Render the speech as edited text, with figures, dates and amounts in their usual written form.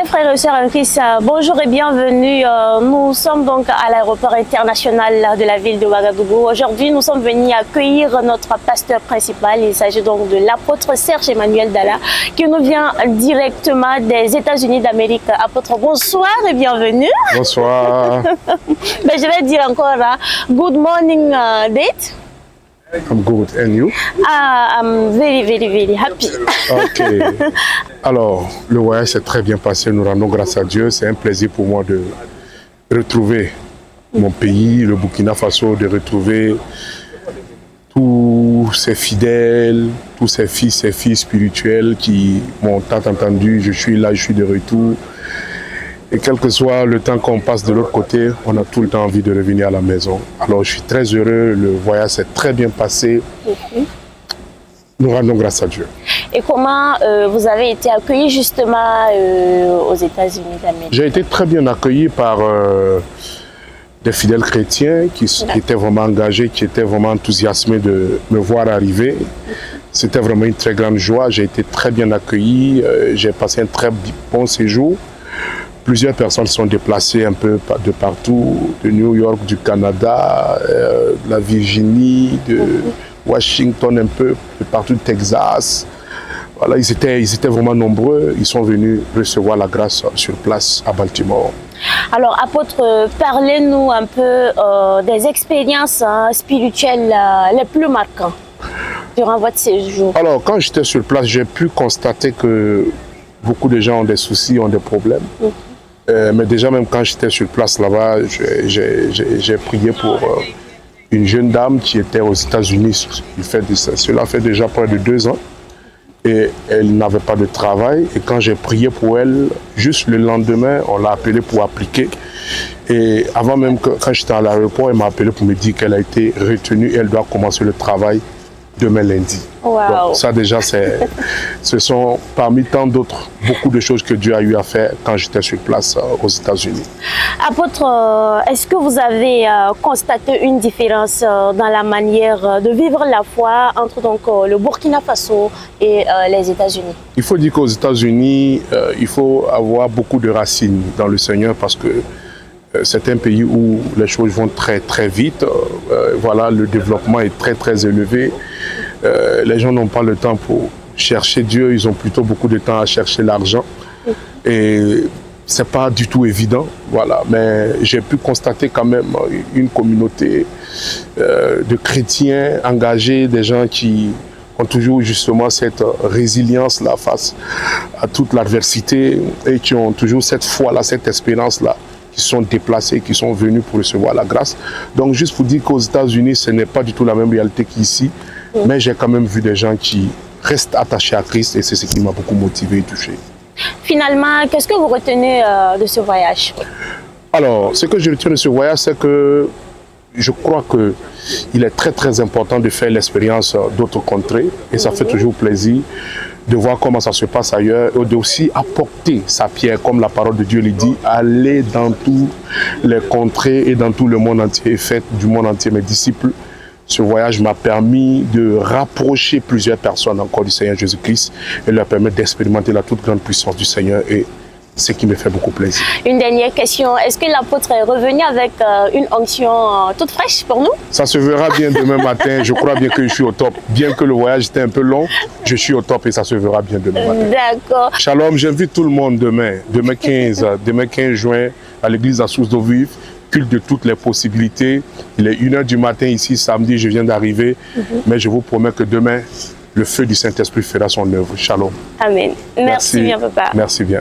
Frères et sœurs en Christ, bonjour et bienvenue. Nous sommes donc à l'aéroport international de la ville de Ouagadougou. Aujourd'hui, nous sommes venus accueillir notre pasteur principal. Il s'agit donc de l'apôtre Serge Emmanuel Dalla, qui nous vient directement des États-Unis d'Amérique. Apôtre, bonsoir et bienvenue. Bonsoir. Je vais dire encore, good morning, date. I'm good. And you? I'm very happy. Ok. Alors, le voyage s'est très bien passé. Nous rendons grâce à Dieu. C'est un plaisir pour moi de retrouver mon pays, le Burkina Faso, de retrouver tous ces fidèles, tous ces fils et filles spirituels qui m'ont tant entendu. Je suis là, je suis de retour. Et quel que soit le temps qu'on passe de l'autre côté, on a tout le temps envie de revenir à la maison. Alors je suis très heureux, le voyage s'est très bien passé. Nous rendons grâce à Dieu. Et comment vous avez été accueilli justement aux États-Unis d'Amérique? J'ai été très bien accueilli par des fidèles chrétiens qui étaient vraiment engagés, qui étaient vraiment enthousiasmés de me voir arriver. C'était vraiment une très grande joie. J'ai été très bien accueilli. J'ai passé un très bon séjour. Plusieurs personnes sont déplacées un peu de partout, de New York, du Canada, de la Virginie, de Washington un peu, de partout du Texas. Voilà, ils étaient vraiment nombreux. Ils sont venus recevoir la grâce sur place à Baltimore. Alors, apôtre, parlez-nous un peu des expériences spirituelles les plus marquantes durant votre séjour. Alors, quand j'étais sur place, j'ai pu constater que beaucoup de gens ont des soucis, ont des problèmes. Mais déjà, même quand j'étais sur place là-bas, j'ai prié pour une jeune dame qui était aux États-Unis. Cela fait déjà près de 2 ans. Et elle n'avait pas de travail. Et quand j'ai prié pour elle, juste le lendemain, on l'a appelée pour appliquer. Et avant même que, quand j'étais à l'aéroport, elle m'a appelé pour me dire qu'elle a été retenue et elle doit commencer le travail demain lundi. Wow. Donc, ça déjà, ce sont parmi tant d'autres, beaucoup de choses que Dieu a eu à faire quand j'étais sur place aux États-Unis. Apôtre, est-ce que vous avez constaté une différence dans la manière de vivre la foi entre donc, le Burkina Faso et les États-Unis? Il faut dire qu'aux États-Unis, il faut avoir beaucoup de racines dans le Seigneur parce que c'est un pays où les choses vont très vite. Voilà, le développement est très élevé. Les gens n'ont pas le temps pour chercher Dieu, ils ont plutôt beaucoup de temps à chercher l'argent. Et c'est pas du tout évident, voilà. Mais j'ai pu constater quand même une communauté de chrétiens engagés, des gens qui ont toujours justement cette résilience-là face à toute l'adversité et qui ont toujours cette foi-là, cette espérance-là, qui sont déplacés, qui sont venus pour recevoir la grâce. Donc juste pour dire qu'aux États-Unis, ce n'est pas du tout la même réalité qu'ici, mais j'ai quand même vu des gens qui restent attachés à Christ et c'est ce qui m'a beaucoup motivé et touché. Finalement, qu'est-ce que vous retenez de ce voyage? Alors, ce que je retiens de ce voyage, c'est que je crois qu'il est très important de faire l'expérience d'autres contrées et ça fait toujours plaisir de voir comment ça se passe ailleurs et aussi apporter sa pierre, comme la parole de Dieu le dit, aller dans tous les contrées et dans tout le monde entier et faire du monde entier mes disciples. Ce voyage m'a permis de rapprocher plusieurs personnes encore du Seigneur Jésus-Christ et leur permettre d'expérimenter la toute grande puissance du Seigneur et ce qui me fait beaucoup plaisir. Une dernière question, est-ce que l'apôtre est revenu avec une onction toute fraîche pour nous? Ça se verra bien demain matin, je crois bien que je suis au top. Bien que le voyage était un peu long, je suis au top et ça se verra bien demain matin. D'accord. Shalom, j'invite tout le monde demain 15 juin à l'église à Source d'eau vive, culte de toutes les possibilités. Il est 1h du matin ici, samedi, je viens d'arriver, mais je vous promets que demain, le feu du Saint-Esprit fera son œuvre. Shalom. Amen. Merci bien, papa. Merci bien.